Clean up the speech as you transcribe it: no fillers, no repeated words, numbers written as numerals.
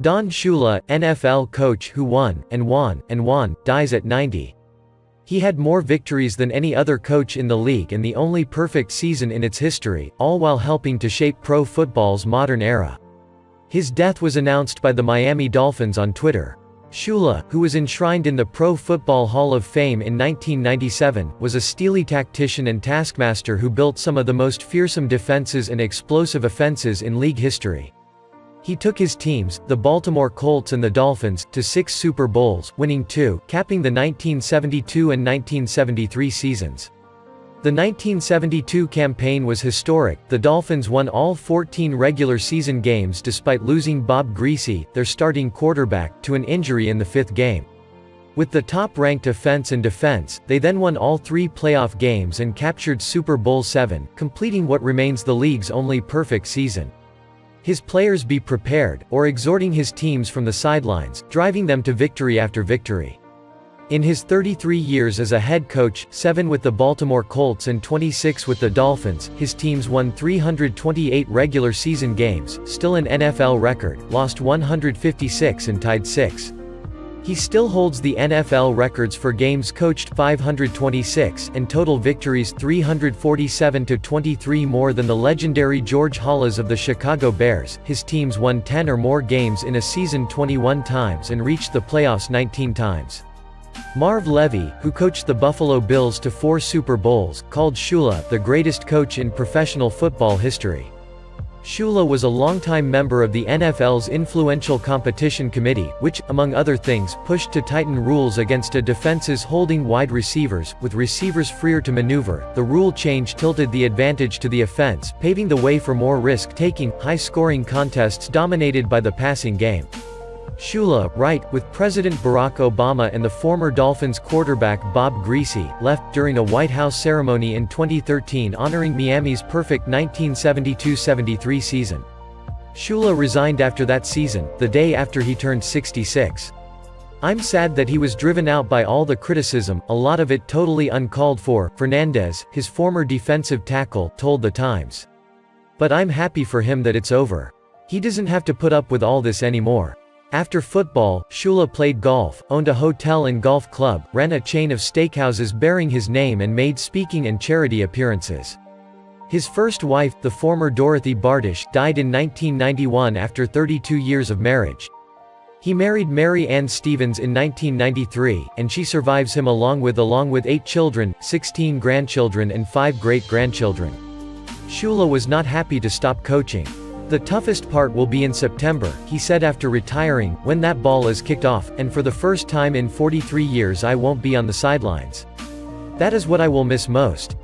Don Shula, NFL coach who won, and won, and won, dies at 90. He had more victories than any other coach in the league and the only perfect season in its history, all while helping to shape pro football's modern era. His death was announced by the Miami Dolphins on Twitter. Shula, who was enshrined in the Pro Football Hall of Fame in 1997, was a steely tactician and taskmaster who built some of the most fearsome defenses and explosive offenses in league history. He took his teams, the Baltimore Colts and the Dolphins, to 6 Super Bowls, winning 2, capping the 1972 and 1973 seasons. The 1972 campaign was historic. The Dolphins won all 14 regular season games despite losing Bob Greasy, their starting quarterback, to an injury in the 5th game. With the top-ranked offense and defense, they then won all 3 playoff games and captured Super Bowl VII, completing what remains the league's only perfect season. His players be prepared, or exhorting his teams from the sidelines, driving them to victory after victory. In his 33 years as a head coach, 7 with the Baltimore Colts and 26 with the Dolphins, his teams won 328 regular season games, still an NFL record, lost 156 and tied 6. He still holds the NFL records for games coached 526, and total victories 347-23 more than the legendary George Halas of the Chicago Bears. His teams won 10 or more games in a season 21 times and reached the playoffs 19 times. Marv Levy, who coached the Buffalo Bills to 4 Super Bowls, called Shula the greatest coach in professional football history. Shula was a longtime member of the NFL's influential competition committee, which, among other things, pushed to tighten rules against a defense's holding wide receivers, with receivers freer to maneuver. The rule change tilted the advantage to the offense, paving the way for more risk-taking, high-scoring contests dominated by the passing game. Shula, right, with President Barack Obama and the former Dolphins quarterback Bob Greasy, left during a White House ceremony in 2013 honoring Miami's perfect 1972-73 season. Shula resigned after that season, the day after he turned 66. "I'm sad that he was driven out by all the criticism, a lot of it totally uncalled for," Fernandez, his former defensive tackle, told The Times. "But I'm happy for him that it's over. He doesn't have to put up with all this anymore." After football, Shula played golf, owned a hotel and golf club, ran a chain of steakhouses bearing his name and made speaking and charity appearances. His first wife, the former Dorothy Bardish, died in 1991 after 32 years of marriage. He married Mary Ann Stevens in 1993, and she survives him along with 8 children, 16 grandchildren and 5 great-grandchildren. Shula was not happy to stop coaching. "The toughest part will be in September," he said after retiring, "when that ball is kicked off, and for the first time in 43 years I won't be on the sidelines. That is what I will miss most.